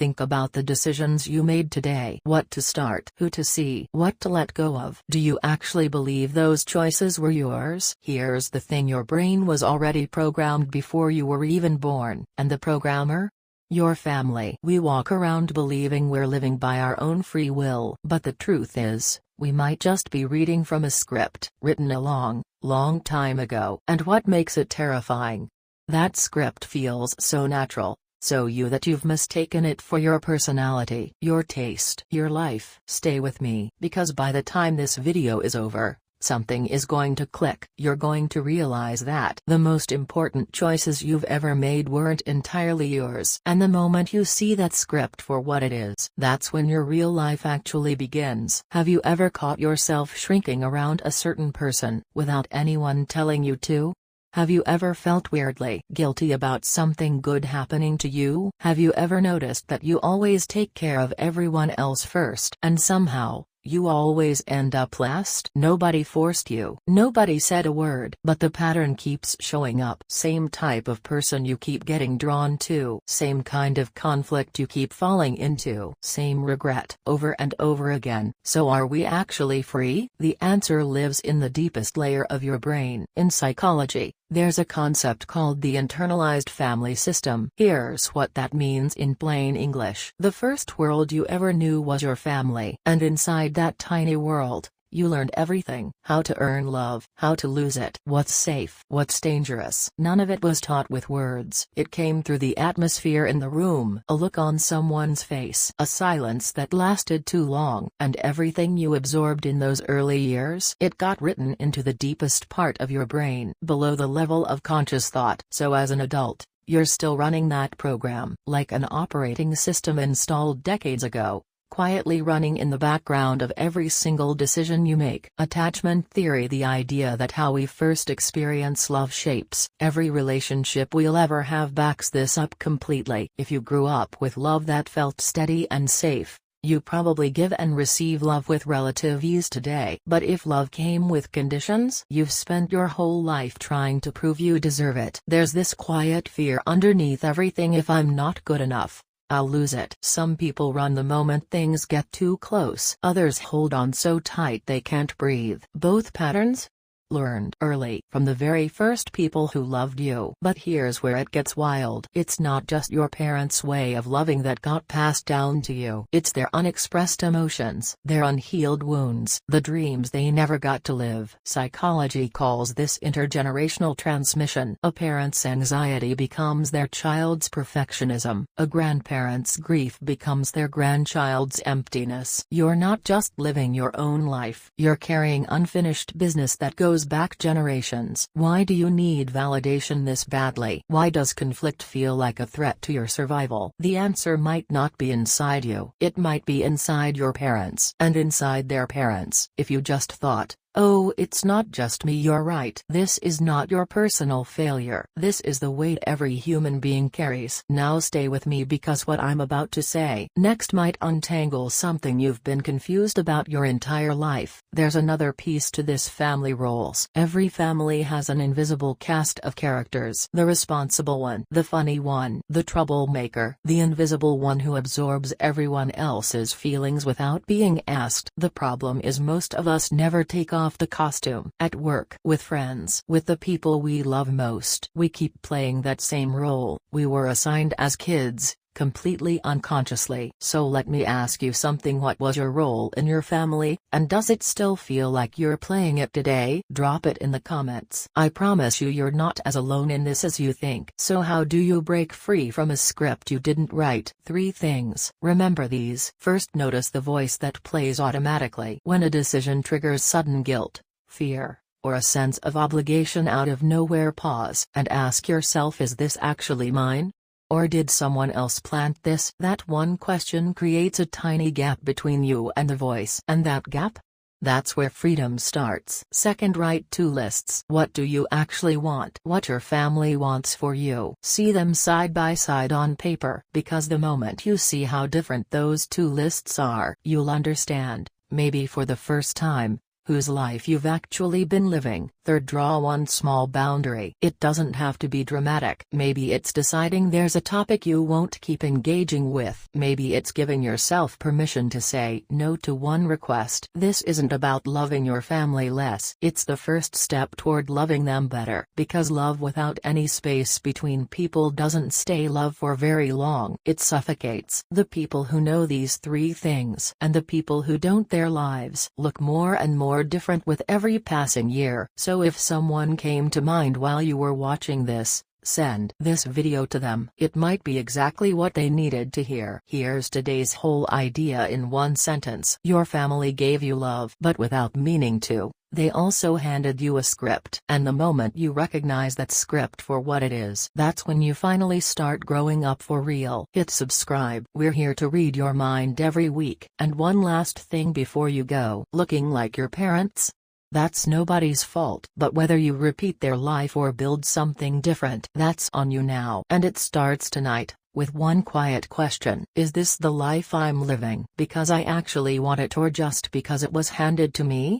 Think about the decisions you made today. What to start, who to see, what to let go of. Do you actually believe those choices were yours? Here's the thing, your brain was already programmed before you were even born. And the programmer? Your family. We walk around believing we're living by our own free will. But the truth is, we might just be reading from a script, written a long time ago. And what makes it terrifying? That script feels so natural, so you, that you've mistaken it for your personality, your taste, your life. Stay with me, because by the time this video is over, something is going to click. You're going to realize that the most important choices you've ever made weren't entirely yours. And the moment you see that script for what it is, that's when your real life actually begins. Have you ever caught yourself shrinking around a certain person, without anyone telling you to? Have you ever felt weirdly guilty about something good happening to you? Have you ever noticed that you always take care of everyone else first, and somehow, you always end up last? Nobody forced you. Nobody said a word. But the pattern keeps showing up. Same type of person you keep getting drawn to. Same kind of conflict you keep falling into. Same regret, over and over again. So are we actually free? The answer lives in the deepest layer of your brain. In psychology, there's a concept called the internalized family system. Here's what that means in plain English. The first world you ever knew was your family. And inside that tiny world, you learned everything. How to earn love, how to lose it, what's safe, what's dangerous. None of it was taught with words. It came through the atmosphere in the room, a look on someone's face, a silence that lasted too long. And everything you absorbed in those early years, it got written into the deepest part of your brain, below the level of conscious thought. So as an adult, you're still running that program, like an operating system installed decades ago, quietly running in the background of every single decision you make. Attachment theory, the idea that how we first experience love shapes every relationship we'll ever have, backs this up completely. If you grew up with love that felt steady and safe, you probably give and receive love with relative ease today. But if love came with conditions, you've spent your whole life trying to prove you deserve it. There's this quiet fear underneath everything: if I'm not good enough, I'll lose it. Some people run the moment things get too close. Others hold on so tight they can't breathe. Both patterns learned early from the very first people who loved you. But here's where it gets wild. It's not just your parents' way of loving that got passed down to you. It's their unexpressed emotions, their unhealed wounds, the dreams they never got to live. Psychology calls this intergenerational transmission. A parent's anxiety becomes their child's perfectionism. A grandparent's grief becomes their grandchild's emptiness. You're not just living your own life. You're carrying unfinished business that goes back generations. Why do you need validation this badly? Why does conflict feel like a threat to your survival? The answer might not be inside you. It might be inside your parents, and inside their parents. If you just thought, "Oh, it's not just me," you're right. This is not your personal failure. This is the weight every human being carries. Now stay with me, because what I'm about to say next might untangle something you've been confused about your entire life. There's another piece to this: family roles. Every family has an invisible cast of characters. The responsible one, the funny one, the troublemaker, the invisible one who absorbs everyone else's feelings without being asked. The problem is most of us never take off the costume. At work, with friends, with the people we love most, we keep playing that same role we were assigned as kids, completely unconsciously. So let me ask you something: what was your role in your family, and does it still feel like you're playing it today? Drop it in the comments. I promise you're not as alone in this as you think. So how do you break free from a script you didn't write? 3 things. Remember these. First, notice the voice that plays automatically when a decision triggers sudden guilt, fear, or a sense of obligation out of nowhere. Pause and ask yourself, is this actually mine? Or did someone else plant this? That one question creates a tiny gap between you and the voice. And that gap? That's where freedom starts. Second, write 2 lists. What do you actually want? What your family wants for you. See them side by side on paper, because the moment you see how different those 2 lists are, you'll understand, maybe for the first time, whose life you've actually been living. Third, draw one small boundary. It doesn't have to be dramatic. Maybe it's deciding there's a topic you won't keep engaging with. Maybe it's giving yourself permission to say no to one request. This isn't about loving your family less. It's the first step toward loving them better. Because love without any space between people doesn't stay love for very long. It suffocates. The people who know these three things and the people who don't, their lives look more and more different with every passing year. So if someone came to mind while you were watching this, send this video to them. It might be exactly what they needed to hear. Here's today's whole idea in one sentence. Your family gave you love, but without meaning to. They also handed you a script. And the moment you recognize that script for what it is, that's when you finally start growing up for real. Hit subscribe. We're here to read your mind every week. And one last thing before you go. Looking like your parents? That's nobody's fault. But whether you repeat their life or build something different, that's on you now. And it starts tonight, with one quiet question. Is this the life I'm living because I actually want it, or just because it was handed to me?